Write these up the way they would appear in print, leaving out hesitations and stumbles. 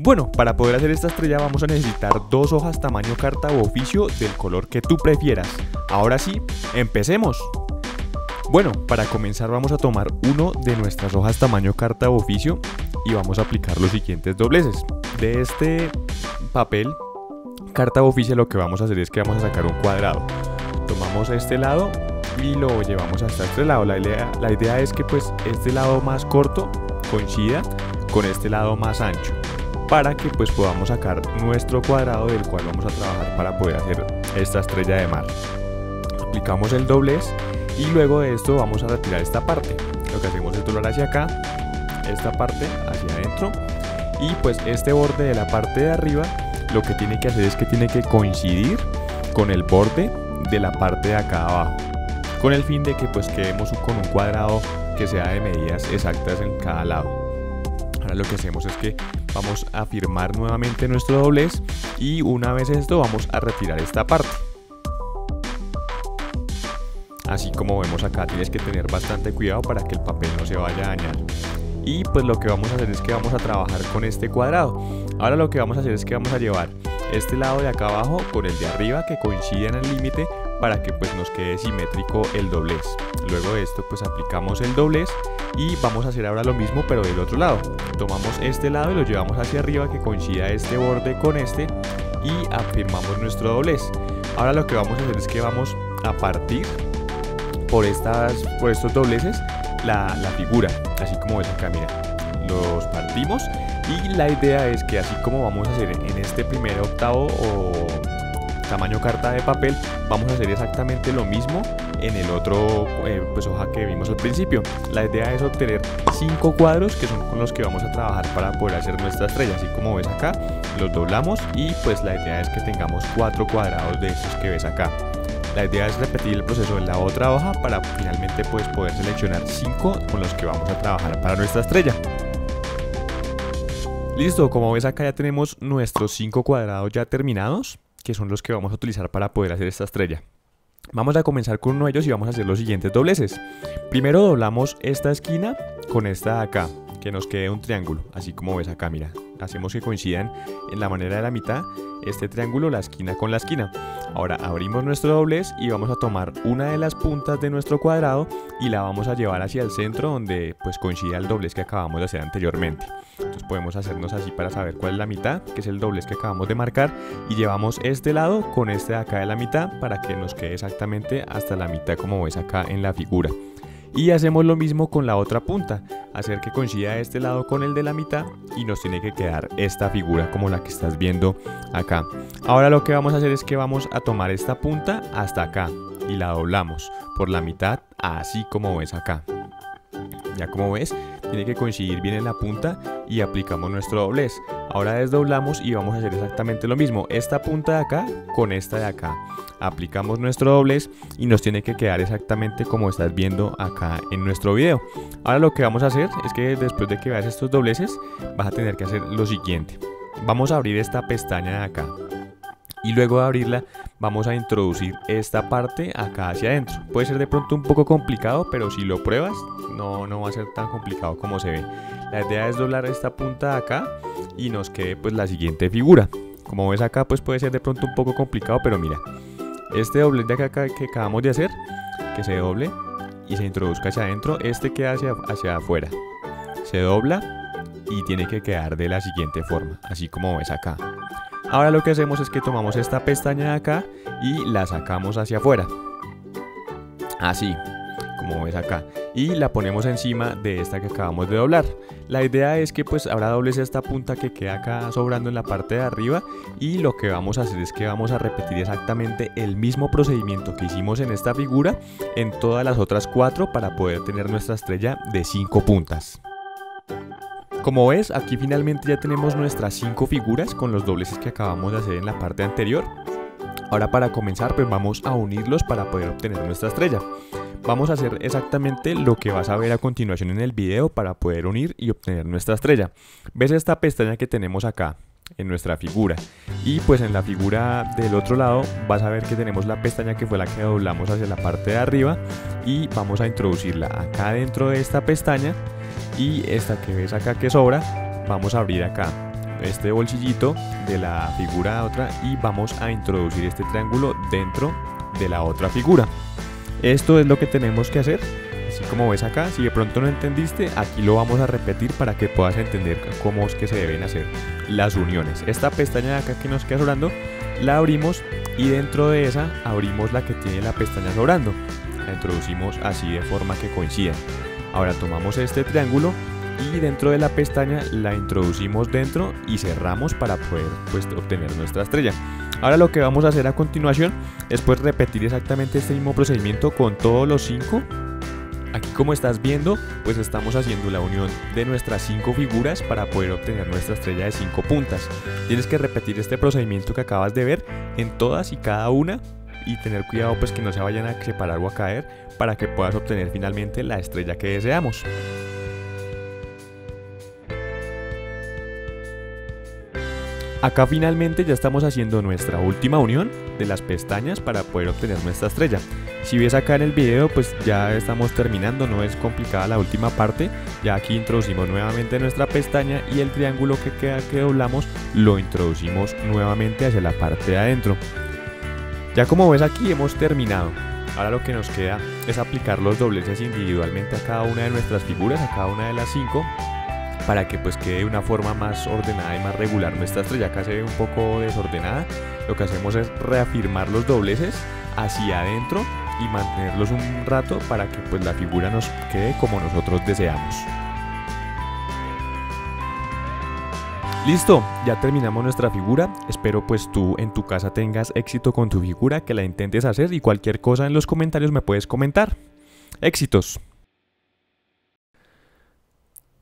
Bueno, para poder hacer esta estrella vamos a necesitar dos hojas tamaño carta u oficio del color que tú prefieras. Ahora sí, empecemos. Bueno, para comenzar vamos a tomar uno de nuestras hojas tamaño carta u oficio y vamos a aplicar los siguientes dobleces. De este papel carta u oficio lo que vamos a hacer es que vamos a sacar un cuadrado. Tomamos este lado y lo llevamos hasta este lado. La idea es que pues este lado más corto coincida con este lado más ancho, para que pues podamos sacar nuestro cuadrado del cual vamos a trabajar para poder hacer esta estrella de mar. Aplicamos el doblez y luego de esto vamos a retirar esta parte. Lo que hacemos es doblar hacia acá, esta parte hacia adentro, y pues este borde de la parte de arriba lo que tiene que hacer es que tiene que coincidir con el borde de la parte de acá abajo, con el fin de que pues quedemos con un cuadrado que sea de medidas exactas en cada lado. Ahora lo que hacemos es que vamos a firmar nuevamente nuestro doblez y una vez esto vamos a retirar esta parte. Así como vemos acá, tienes que tener bastante cuidado para que el papel no se vaya a dañar. Y pues lo que vamos a hacer es que vamos a trabajar con este cuadrado. Ahora lo que vamos a hacer es que vamos a llevar este lado de acá abajo con el de arriba que coincide en el límite para que pues nos quede simétrico el doblez. Luego de esto pues aplicamos el doblez y vamos a hacer ahora lo mismo pero del otro lado. Tomamos este lado y lo llevamos hacia arriba que coincida este borde con este y afirmamos nuestro doblez. Ahora lo que vamos a hacer es que vamos a partir por estos dobleces la figura, así como ves acá, mira, los partimos y la idea es que así como vamos a hacer en este primer octavo o tamaño carta de papel, vamos a hacer exactamente lo mismo en el otro pues hoja que vimos al principio. La idea es obtener 5 cuadros que son con los que vamos a trabajar para poder hacer nuestra estrella. Así como ves acá, los doblamos y pues la idea es que tengamos 4 cuadrados de estos que ves acá. La idea es repetir el proceso en la otra hoja para finalmente pues poder seleccionar 5 con los que vamos a trabajar para nuestra estrella. Listo, como ves acá ya tenemos nuestros 5 cuadrados ya terminados, que son los que vamos a utilizar para poder hacer esta estrella. Vamos a comenzar con uno de ellos y vamos a hacer los siguientes dobleces. Primero doblamos esta esquina con esta de acá, que nos quede un triángulo, así como ves acá, mira. Hacemos que coincidan en la manera de la mitad este triángulo, la esquina con la esquina. Ahora abrimos nuestro doblez y vamos a tomar una de las puntas de nuestro cuadrado y la vamos a llevar hacia el centro donde pues coincida el doblez que acabamos de hacer anteriormente. Entonces podemos hacernos así para saber cuál es la mitad, que es el doblez que acabamos de marcar, y llevamos este lado con este de acá de la mitad para que nos quede exactamente hasta la mitad como ves acá en la figura. Y hacemos lo mismo con la otra punta, hacer que coincida este lado con el de la mitad y nos tiene que quedar esta figura como la que estás viendo acá. Ahora lo que vamos a hacer es que vamos a tomar esta punta hasta acá y la doblamos por la mitad así como ves acá. Ya como ves, tiene que coincidir bien en la punta y aplicamos nuestro doblez. Ahora desdoblamos y vamos a hacer exactamente lo mismo, esta punta de acá con esta de acá. Aplicamos nuestro doblez y nos tiene que quedar exactamente como estás viendo acá en nuestro video. Ahora lo que vamos a hacer es que después de que veas estos dobleces vas a tener que hacer lo siguiente. Vamos a abrir esta pestaña de acá y luego de abrirla vamos a introducir esta parte acá hacia adentro. Puede ser de pronto un poco complicado, pero si lo pruebas no va a ser tan complicado como se ve. La idea es doblar esta punta de acá y nos quede pues la siguiente figura. Como ves acá pues puede ser de pronto un poco complicado, pero mira, este doblez de acá que acabamos de hacer, que se doble y se introduzca hacia adentro, este queda hacia afuera, se dobla y tiene que quedar de la siguiente forma, así como ves acá. Ahora lo que hacemos es que tomamos esta pestaña de acá y la sacamos hacia afuera, así como ves acá, y la ponemos encima de esta que acabamos de doblar. La idea es que pues ahora dobles esta punta que queda acá sobrando en la parte de arriba y lo que vamos a hacer es que vamos a repetir exactamente el mismo procedimiento que hicimos en esta figura en todas las otras 4 para poder tener nuestra estrella de 5 puntas. Como ves, aquí finalmente ya tenemos nuestras 5 figuras con los dobleces que acabamos de hacer en la parte anterior. Ahora para comenzar pues vamos a unirlos para poder obtener nuestra estrella. Vamos a hacer exactamente lo que vas a ver a continuación en el video para poder unir y obtener nuestra estrella. ¿Ves esta pestaña que tenemos acá en nuestra figura? Y pues en la figura del otro lado vas a ver que tenemos la pestaña que fue la que doblamos hacia la parte de arriba y vamos a introducirla acá dentro de esta pestaña y esta que ves acá que sobra vamos a abrir acá. este bolsillito de la figura otra y vamos a introducir este triángulo dentro de la otra figura. Esto es lo que tenemos que hacer. Así como ves acá, si de pronto no entendiste, aquí lo vamos a repetir para que puedas entender cómo es que se deben hacer las uniones. Esta pestaña de acá que nos queda sobrando, la abrimos y dentro de esa abrimos la que tiene la pestaña sobrando. La introducimos así de forma que coincida. Ahora tomamos este triángulo y dentro de la pestaña la introducimos dentro y cerramos para poder pues obtener nuestra estrella. Ahora lo que vamos a hacer a continuación es pues repetir exactamente este mismo procedimiento con todos los 5. Aquí, como estás viendo, pues estamos haciendo la unión de nuestras 5 figuras para poder obtener nuestra estrella de 5 puntas. Tienes que repetir este procedimiento que acabas de ver en todas y cada una y tener cuidado pues que no se vayan a separar o a caer para que puedas obtener finalmente la estrella que deseamos. Acá finalmente ya estamos haciendo nuestra última unión de las pestañas para poder obtener nuestra estrella. Si ves acá en el video, pues ya estamos terminando, no es complicada la última parte. Ya aquí introducimos nuevamente nuestra pestaña y el triángulo que queda que doblamos lo introducimos nuevamente hacia la parte de adentro. Ya como ves aquí hemos terminado. Ahora lo que nos queda es aplicar los dobleces individualmente a cada una de nuestras figuras, a cada una de las 5. Para que pues quede de una forma más ordenada y más regular nuestra estrella. Acá se ve un poco desordenada. Lo que hacemos es reafirmar los dobleces hacia adentro y mantenerlos un rato para que pues la figura nos quede como nosotros deseamos. Listo, ya terminamos nuestra figura. Espero pues tú en tu casa tengas éxito con tu figura, que la intentes hacer y cualquier cosa en los comentarios me puedes comentar. ¡Éxitos!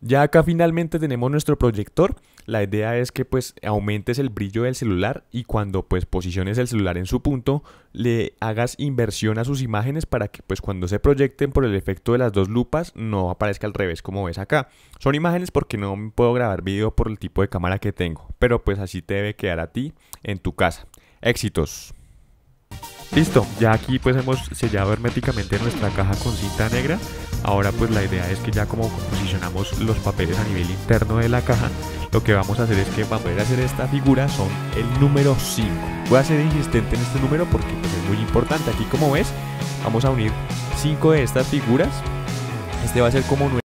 Ya acá finalmente tenemos nuestro proyector. La idea es que pues aumentes el brillo del celular y cuando pues posiciones el celular en su punto le hagas inversión a sus imágenes para que pues cuando se proyecten por el efecto de las 2 lupas no aparezca al revés como ves acá. Son imágenes porque no puedo grabar video por el tipo de cámara que tengo, pero pues así te debe quedar a ti en tu casa. ¡Éxitos! Listo, ya aquí pues hemos sellado herméticamente nuestra caja con cinta negra. Ahora pues la idea es que ya como posicionamos los papeles a nivel interno de la caja, lo que vamos a hacer es que para poder hacer esta figura son el número 5. Voy a ser insistente en este número porque pues es muy importante. Aquí como ves vamos a unir 5 de estas figuras. Este va a ser como